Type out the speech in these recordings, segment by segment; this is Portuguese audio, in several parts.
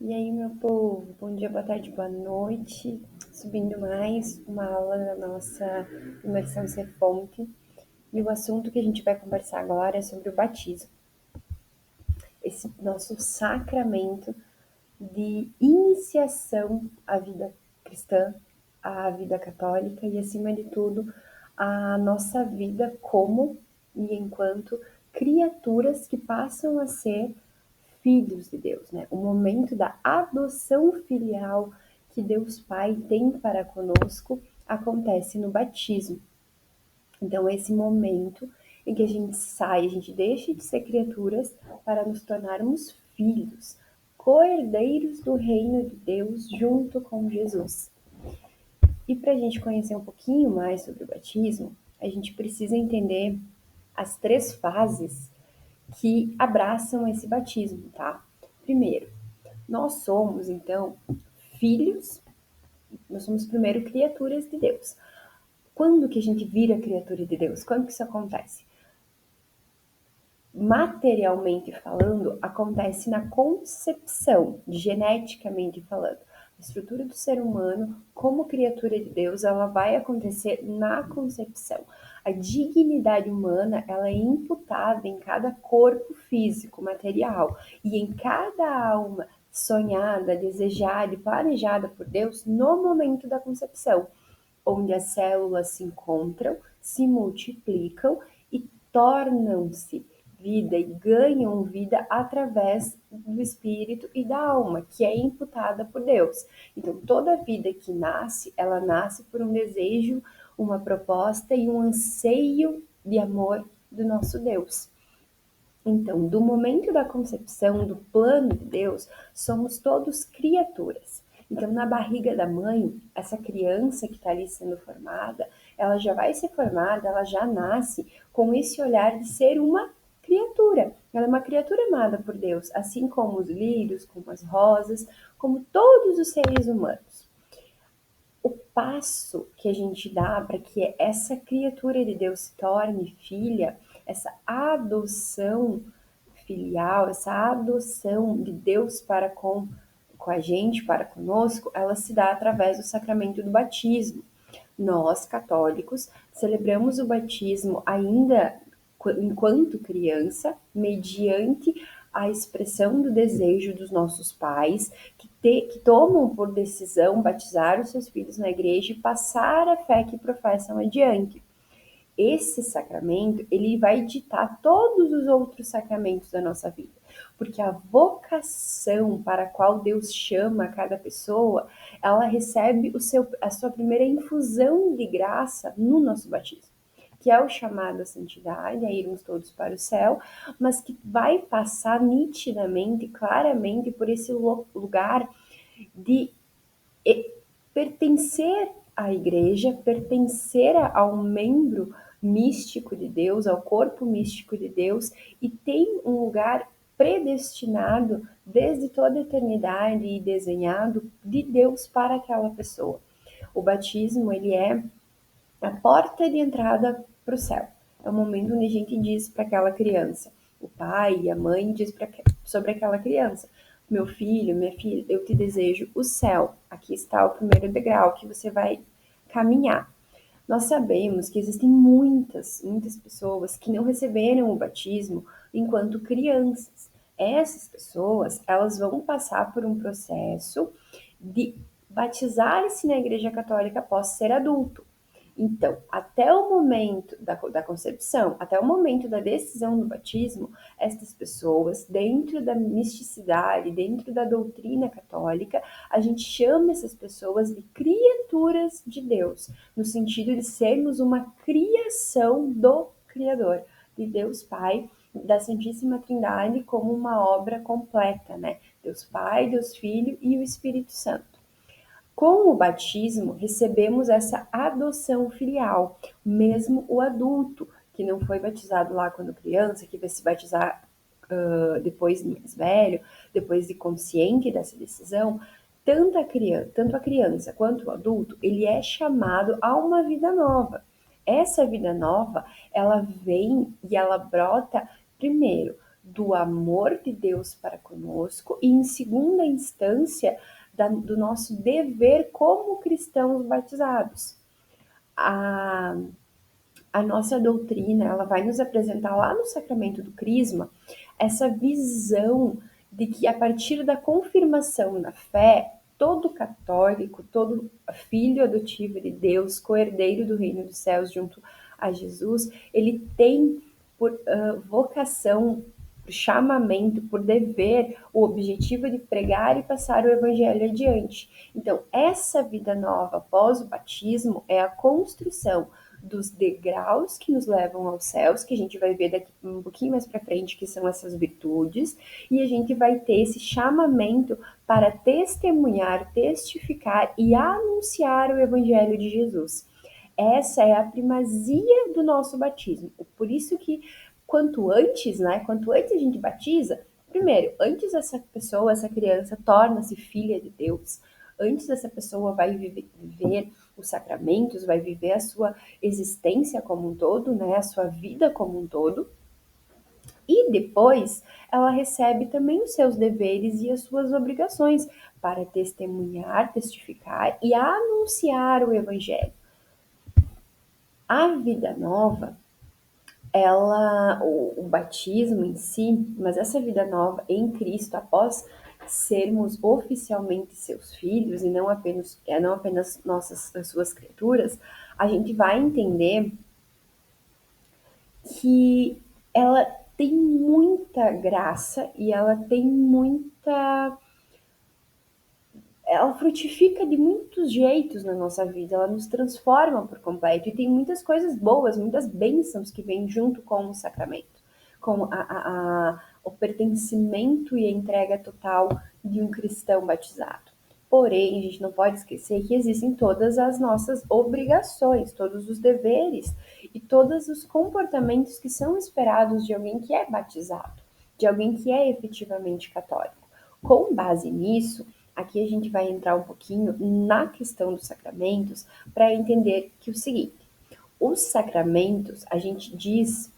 E aí, meu povo, bom dia, boa tarde, boa noite. Subindo mais uma aula da nossa imersão Ser Fonte. E o assunto que a gente vai conversar agora é sobre o batismo, esse nosso sacramento de iniciação à vida cristã, à vida católica e, acima de tudo, à nossa vida como e enquanto criaturas que passam a ser filhos de Deus, né? O momento da adoção filial que Deus Pai tem para conosco acontece no batismo. Então, esse momento em que a gente sai, a gente deixa de ser criaturas para nos tornarmos filhos, co-herdeiros do reino de Deus junto com Jesus. E para a gente conhecer um pouquinho mais sobre o batismo, a gente precisa entender as três fases que abraçam esse batismo, tá? Primeiro, nós somos, então, filhos, nós somos primeiro criaturas de Deus. Quando que a gente vira criatura de Deus? Quando que isso acontece? Materialmente falando, acontece na concepção, geneticamente falando. A estrutura do ser humano, como criatura de Deus, ela vai acontecer na concepção. A dignidade humana, ela é imputada em cada corpo físico, material, e em cada alma sonhada, desejada e planejada por Deus no momento da concepção, onde as células se encontram, se multiplicam e tornam-se vida e ganham vida através do espírito e da alma, que é imputada por Deus. Então, toda vida que nasce, ela nasce por um desejo, uma proposta e um anseio de amor do nosso Deus. Então, do momento da concepção, do plano de Deus, somos todos criaturas. Então, na barriga da mãe, essa criança que está ali sendo formada, ela já vai ser formada, ela já nasce com esse olhar de ser uma criatura. Ela é uma criatura amada por Deus, assim como os lírios, como as rosas, como todos os seres humanos. O passo que a gente dá para que essa criatura de Deus se torne filha, essa adoção filial, essa adoção de Deus para com a gente, para conosco, ela se dá através do sacramento do batismo. Nós, católicos, celebramos o batismo ainda enquanto criança, mediante a expressão do desejo dos nossos pais, que tomam por decisão batizar os seus filhos na igreja e passar a fé que professam adiante. Esse sacramento, ele vai ditar todos os outros sacramentos da nossa vida, porque a vocação para a qual Deus chama cada pessoa, ela recebe a sua primeira infusão de graça no nosso batismo, que é o chamado à santidade, a irmos todos para o céu, mas que vai passar nitidamente, claramente por esse lugar de pertencer à igreja, pertencer ao membro místico de Deus, ao corpo místico de Deus, e tem um lugar predestinado desde toda a eternidade e desenhado de Deus para aquela pessoa. O batismo, ele é a porta de entrada para o céu. É o momento onde a gente diz para aquela criança, o pai e a mãe diz sobre aquela criança: meu filho, minha filha, eu te desejo o céu. Aqui está o primeiro degrau que você vai caminhar. Nós sabemos que existem muitas pessoas que não receberam o batismo enquanto crianças. Essas pessoas, elas vão passar por um processo de batizar-se na Igreja Católica após ser adulto. Então, até o momento da concepção, até o momento da decisão do batismo, estas pessoas, dentro da misticidade, dentro da doutrina católica, a gente chama essas pessoas de criaturas de Deus, no sentido de sermos uma criação do Criador, de Deus Pai, da Santíssima Trindade, como uma obra completa, né? Deus Pai, Deus Filho e o Espírito Santo. Com o batismo, recebemos essa adoção filial, mesmo o adulto, que não foi batizado lá quando criança, que vai se batizar depois de mais velho, depois de consciente dessa decisão, tanto a criança quanto o adulto, ele é chamado a uma vida nova. Essa vida nova, ela vem e ela brota, primeiro, do amor de Deus para conosco e, em segunda instância, do nosso dever como cristãos batizados. A, a nossa doutrina, ela vai nos apresentar lá no sacramento do crisma essa visão de que a partir da confirmação da fé, todo católico, todo filho adotivo de Deus, co-herdeiro do reino dos céus junto a Jesus, ele tem por vocação, por chamamento, por dever, o objetivo de pregar e passar o evangelho adiante. Então, essa vida nova após o batismo é a construção dos degraus que nos levam aos céus, que a gente vai ver daqui um pouquinho mais para frente, que são essas virtudes, e a gente vai ter esse chamamento para testemunhar, testificar e anunciar o evangelho de Jesus. Essa é a primazia do nosso batismo. Por isso que quanto antes, né, quanto antes a gente batiza, primeiro, antes essa pessoa, essa criança torna-se filha de Deus, antes essa pessoa vai viver os sacramentos, vai viver a sua existência como um todo, né, a sua vida como um todo, e depois ela recebe também os seus deveres e as suas obrigações para testemunhar, testificar e anunciar o evangelho. A vida nova, o batismo em si, mas essa vida nova em Cristo, após sermos oficialmente seus filhos e não apenas as suas criaturas, a gente vai entender que ela tem muita graça e ela frutifica de muitos jeitos na nossa vida, ela nos transforma por completo e tem muitas coisas boas, muitas bênçãos que vêm junto com o sacramento, com o pertencimento e a entrega total de um cristão batizado. Porém, a gente não pode esquecer que existem todas as nossas obrigações, todos os deveres e todos os comportamentos que são esperados de alguém que é batizado, de alguém que é efetivamente católico. Com base nisso, aqui a gente vai entrar um pouquinho na questão dos sacramentos para entender que o seguinte, os sacramentos, a gente diz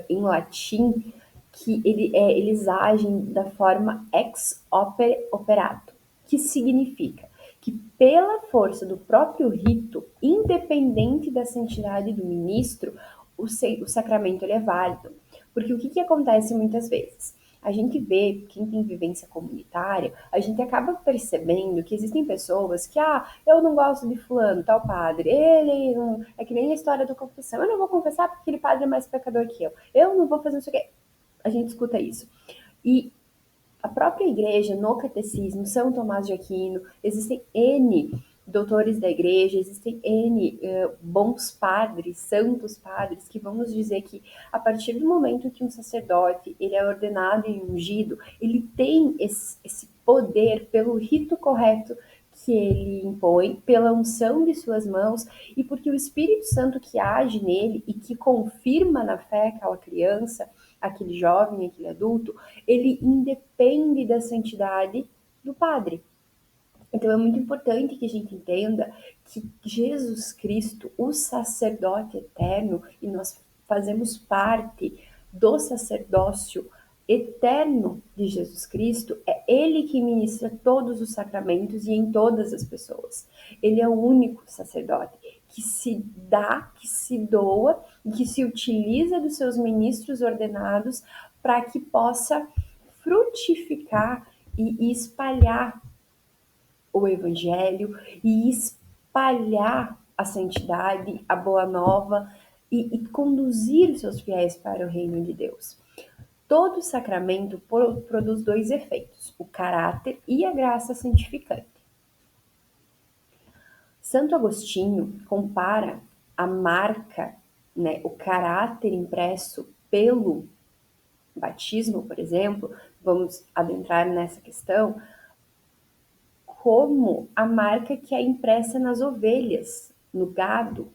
em latim que eles agem da forma ex opere operato, que significa que pela força do próprio rito, independente da santidade do ministro, o sacramento ele é válido. Porque o que acontece muitas vezes? A gente vê, quem tem vivência comunitária, a gente acaba percebendo que existem pessoas que, eu não gosto de fulano, tal padre, ele é que nem a história da confissão, eu não vou confessar porque aquele padre é mais pecador que eu não vou fazer isso aqui. A gente escuta isso. E a própria igreja, no catecismo, São Tomás de Aquino, existem N doutores da igreja, existem N bons padres, santos padres, que vão nos dizer que a partir do momento que um sacerdote ele é ordenado e ungido, ele tem esse poder pelo rito correto que ele impõe, pela unção de suas mãos e porque o Espírito Santo que age nele e que confirma na fé aquela criança, aquele jovem, aquele adulto, ele independe da santidade do padre. Então é muito importante que a gente entenda que Jesus Cristo, o sacerdote eterno, e nós fazemos parte do sacerdócio eterno de Jesus Cristo, é Ele que ministra todos os sacramentos e em todas as pessoas. Ele é o único sacerdote que se dá, que se doa e que se utiliza dos seus ministros ordenados para que possa frutificar e espalhar o evangelho e espalhar a santidade, a boa nova e conduzir os seus fiéis para o reino de Deus. Todo sacramento produz dois efeitos, o caráter e a graça santificante. Santo Agostinho compara a marca, né, o caráter impresso pelo batismo, por exemplo, vamos adentrar nessa questão, como a marca que é impressa nas ovelhas, no gado,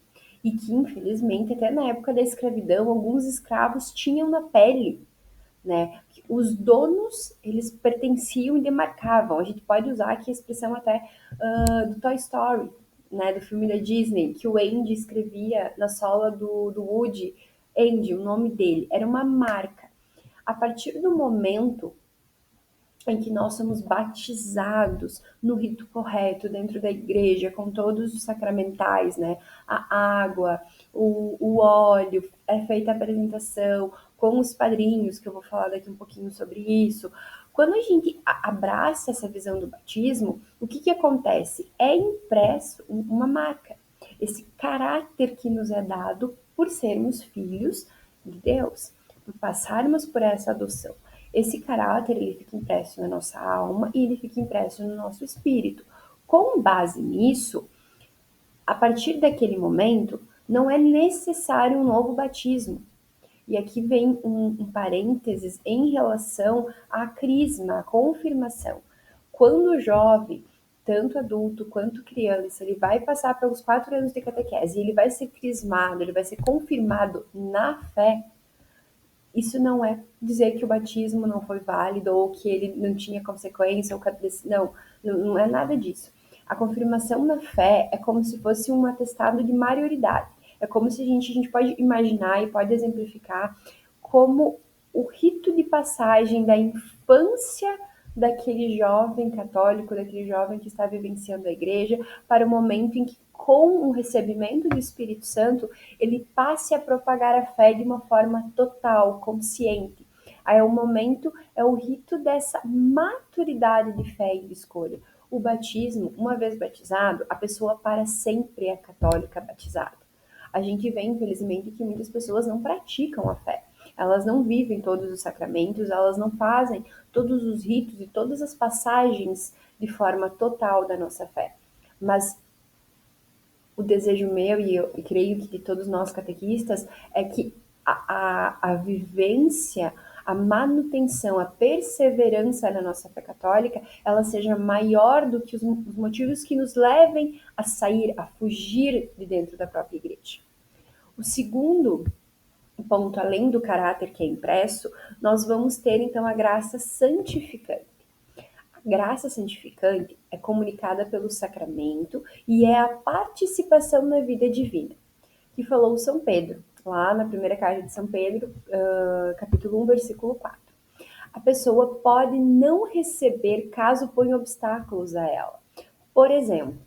e que infelizmente até na época da escravidão alguns escravos tinham na pele, né? Os donos eles pertenciam e demarcavam. A gente pode usar aqui a expressão até do Toy Story, né? Do filme da Disney, que o Andy escrevia na sola do Woody, Andy, o nome dele, era uma marca. A partir do momento em que nós somos batizados no rito correto dentro da igreja, com todos os sacramentais, né? A água, o óleo, é feita a apresentação com os padrinhos, que eu vou falar daqui um pouquinho sobre isso. Quando a gente abraça essa visão do batismo, o que que acontece? É impresso uma marca, esse caráter que nos é dado por sermos filhos de Deus, por passarmos por essa adoção. Esse caráter ele fica impresso na nossa alma e ele fica impresso no nosso espírito. Com base nisso, a partir daquele momento, não é necessário um novo batismo. E aqui vem um parênteses em relação à crisma, à confirmação. Quando o jovem, tanto adulto quanto criança, ele vai passar pelos 4 anos de catequese e ele vai ser crismado, ele vai ser confirmado na fé, isso não é dizer que o batismo não foi válido ou que ele não tinha consequência, ou não, não é nada disso. A confirmação na fé é como se fosse um atestado de maioridade. É como se a gente pode imaginar e pode exemplificar como o rito de passagem da infância daquele jovem católico, daquele jovem que está vivenciando a igreja, para o momento em que, com o recebimento do Espírito Santo, ele passe a propagar a fé de uma forma total, consciente. Aí é o momento, é o rito dessa maturidade de fé e de escolha. O batismo, uma vez batizado, a pessoa para sempre é católica batizada. A gente vê, infelizmente, que muitas pessoas não praticam a fé. Elas não vivem todos os sacramentos, elas não fazem todos os ritos e todas as passagens de forma total da nossa fé. Mas o desejo meu, e eu creio que de todos nós catequistas, é que a vivência, a manutenção, a perseverança na nossa fé católica, ela seja maior do que os motivos que nos levem a sair, a fugir de dentro da própria igreja. O segundo ponto, além do caráter que é impresso, nós vamos ter então a graça santificante. A graça santificante é comunicada pelo sacramento e é a participação na vida divina, que falou São Pedro, lá na primeira carta de São Pedro, capítulo 1, versículo 4. A pessoa pode não receber caso ponha obstáculos a ela. Por exemplo,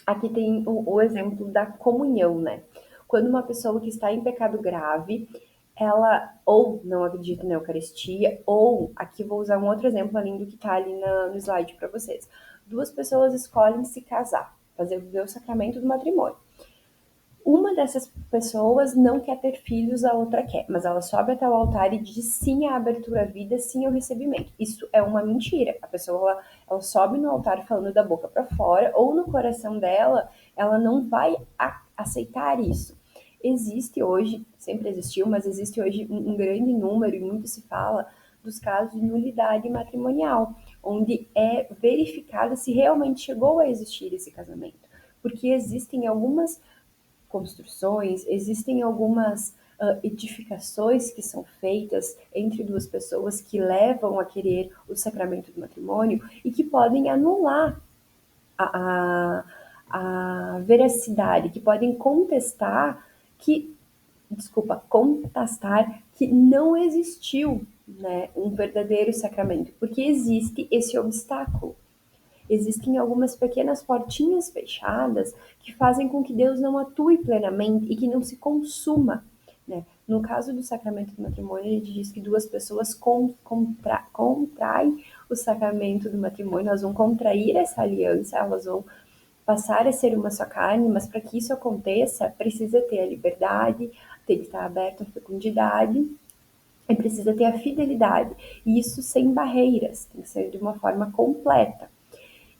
aqui tem o exemplo da comunhão, né? Quando uma pessoa que está em pecado grave, ela ou não acredita na Eucaristia, ou, aqui vou usar um outro exemplo além do que está ali no slide para vocês. Duas pessoas escolhem se casar, fazer o sacramento do matrimônio. Uma dessas pessoas não quer ter filhos, a outra quer, mas ela sobe até o altar e diz sim à abertura à vida, sim ao recebimento. Isso é uma mentira. A pessoa ela sobe no altar falando da boca para fora, ou no coração dela, ela não vai aceitar isso. Existe hoje, sempre existiu, mas existe hoje um grande número, e muito se fala, dos casos de nulidade matrimonial, onde é verificado se realmente chegou a existir esse casamento. Porque existem algumas construções, existem algumas edificações que são feitas entre duas pessoas que levam a querer o sacramento do matrimônio e que podem anular a, a veracidade, que podem contestar que não existiu, né, um verdadeiro sacramento, porque existe esse obstáculo. Existem algumas pequenas portinhas fechadas que fazem com que Deus não atue plenamente e que não se consuma, né? No caso do sacramento do matrimônio, a gente diz que duas pessoas contraem o sacramento do matrimônio, elas vão contrair essa aliança, elas vão passar a ser uma só carne, mas para que isso aconteça, precisa ter a liberdade, tem que estar aberto à fecundidade, e precisa ter a fidelidade, e isso sem barreiras, tem que ser de uma forma completa.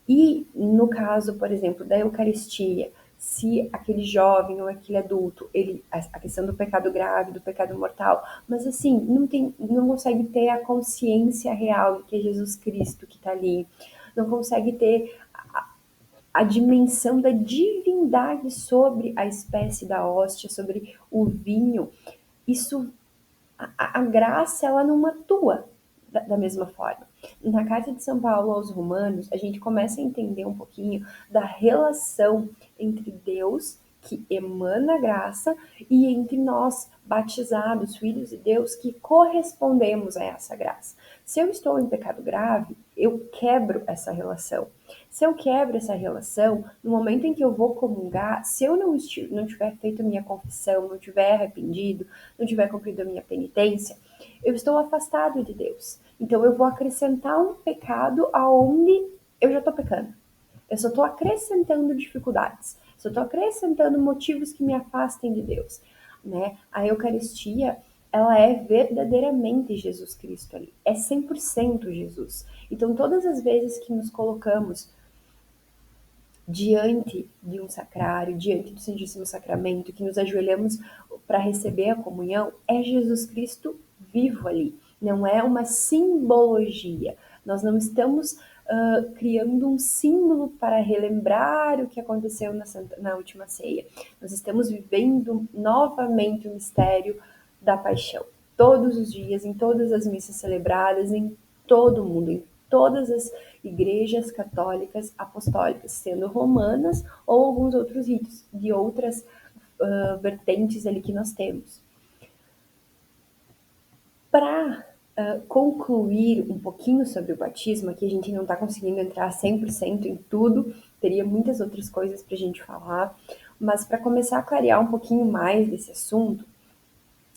E no caso, por exemplo, da Eucaristia, se aquele jovem ou aquele adulto, a questão do pecado grave, do pecado mortal, mas assim, não consegue ter a consciência real de que é Jesus Cristo que está ali, não consegue ter a dimensão da divindade sobre a espécie da hóstia, sobre o vinho, isso, a graça, ela não atua da mesma forma. Na carta de São Paulo aos Romanos, a gente começa a entender um pouquinho da relação entre Deus que emana graça, e entre nós, batizados, filhos de Deus, que correspondemos a essa graça. Se eu estou em pecado grave, eu quebro essa relação. Se eu quebro essa relação, no momento em que eu vou comungar, se eu não tiver feito a minha confissão, não tiver arrependido, não tiver cumprido a minha penitência, eu estou afastado de Deus. Então eu vou acrescentar um pecado aonde eu já estou pecando. Eu só estou acrescentando dificuldades. Só estou acrescentando motivos que me afastem de Deus, né? A Eucaristia, ela é verdadeiramente Jesus Cristo ali. É 100% Jesus. Então, todas as vezes que nos colocamos diante de um sacrário, diante do Santíssimo Sacramento, que nos ajoelhamos para receber a comunhão, é Jesus Cristo vivo ali. Não é uma simbologia. Nós não estamos criando um símbolo para relembrar o que aconteceu na última ceia. Nós estamos vivendo novamente o mistério da paixão. Todos os dias, em todas as missas celebradas, em todo o mundo, em todas as igrejas católicas apostólicas, sendo romanas ou alguns outros ritos de outras vertentes ali que nós temos. Para concluir um pouquinho sobre o batismo, aqui a gente não está conseguindo entrar 100% em tudo, teria muitas outras coisas para a gente falar, mas para começar a clarear um pouquinho mais desse assunto,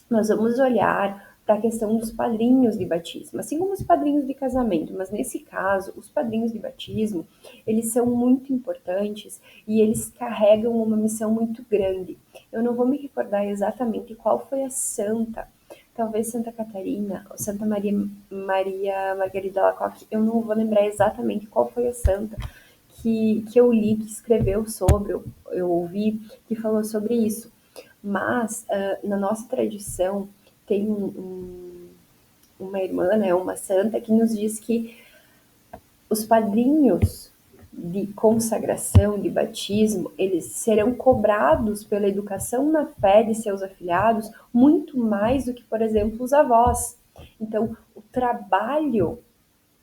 nós vamos olhar para a questão dos padrinhos de batismo, assim como os padrinhos de casamento, mas nesse caso, os padrinhos de batismo, eles são muito importantes e eles carregam uma missão muito grande. Eu não vou me recordar exatamente qual foi a santa, talvez Santa Catarina, ou Santa Maria Margarida Alacoque, eu não vou lembrar exatamente qual foi a santa que eu li, que escreveu sobre, eu ouvi, que falou sobre isso. Mas, na nossa tradição, tem uma irmã, né, uma santa, que nos diz que os padrinhos de consagração, de batismo, eles serão cobrados pela educação na fé de seus afilhados muito mais do que, por exemplo, os avós. Então, o trabalho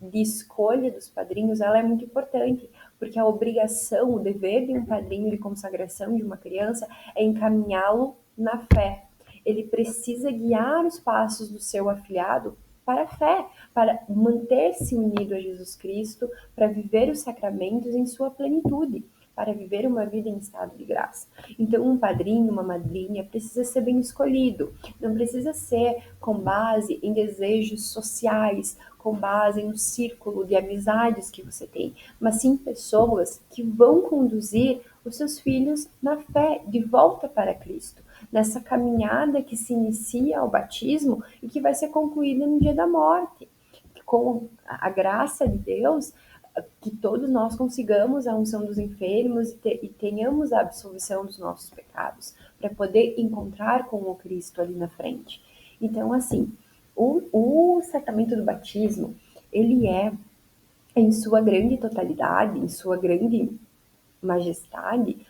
de escolha dos padrinhos, ela é muito importante, porque a obrigação, o dever de um padrinho de consagração de uma criança é encaminhá-lo na fé. Ele precisa guiar os passos do seu afilhado para a fé, para manter-se unido a Jesus Cristo, para viver os sacramentos em sua plenitude, para viver uma vida em estado de graça. Então, um padrinho, uma madrinha precisa ser bem escolhido, não precisa ser com base em desejos sociais, com base no círculo de amizades que você tem, mas sim pessoas que vão conduzir os seus filhos na fé, de volta para Cristo, nessa caminhada que se inicia ao batismo e que vai ser concluída no dia da morte. Com a graça de Deus, que todos nós consigamos a unção dos enfermos e tenhamos a absolvição dos nossos pecados, para poder encontrar com o Cristo ali na frente. Então, assim, o sacramento do batismo, ele é, em sua grande totalidade, em sua grande majestade,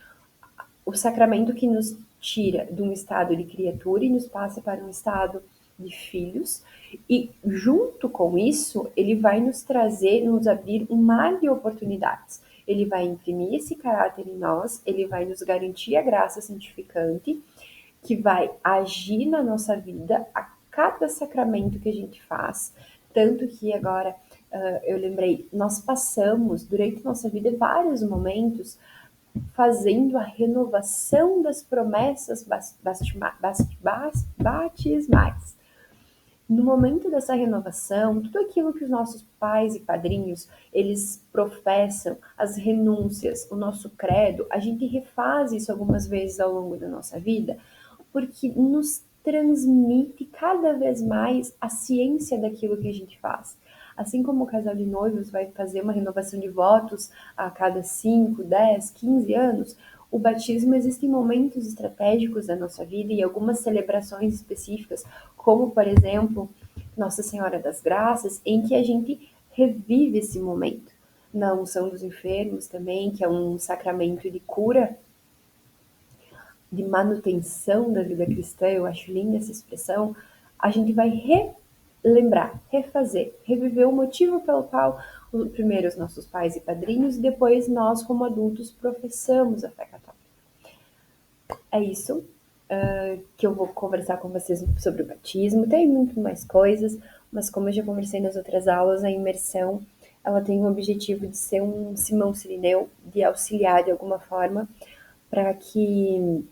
o sacramento que nos tira de um estado de criatura e nos passa para um estado de filhos, e junto com isso, ele vai nos trazer, nos abrir um mar de oportunidades. Ele vai imprimir esse caráter em nós, ele vai nos garantir a graça santificante, que vai agir na nossa vida a cada sacramento que a gente faz. Tanto que agora eu lembrei, nós passamos durante nossa vida vários momentos fazendo a renovação das promessas batismais. No momento dessa renovação, tudo aquilo que os nossos pais e padrinhos, eles professam, as renúncias, o nosso credo, a gente refaz isso algumas vezes ao longo da nossa vida, porque nos transmite cada vez mais a ciência daquilo que a gente faz. Assim como o casal de noivos vai fazer uma renovação de votos a cada 5, 10, 15 anos, o batismo existem momentos estratégicos da nossa vida e algumas celebrações específicas, como, por exemplo, Nossa Senhora das Graças, em que a gente revive esse momento. Na unção dos enfermos também, que é um sacramento de cura, de manutenção da vida cristã, eu acho linda essa expressão, a gente vai relembrar, refazer, reviver o motivo pelo qual primeiro os nossos pais e padrinhos e depois nós como adultos professamos a fé católica. é isso que eu vou conversar com vocês sobre o batismo. Tem muito mais coisas, mas como eu já conversei nas outras aulas, a imersão ela tem o objetivo de ser um Simão Sirineu, de auxiliar de alguma forma, para que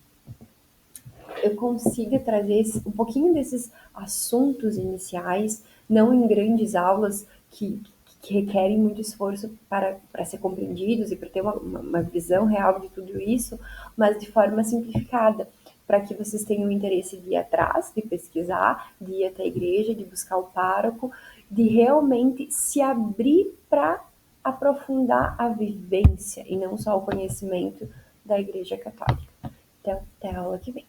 eu consiga trazer um pouquinho desses assuntos iniciais, não em grandes aulas que requerem muito esforço para ser compreendidos e para ter uma visão real de tudo isso, mas de forma simplificada, para que vocês tenham interesse de ir atrás, de pesquisar, de ir até a igreja, de buscar o pároco, de realmente se abrir para aprofundar a vivência e não só o conhecimento da Igreja Católica. Então, até a aula que vem.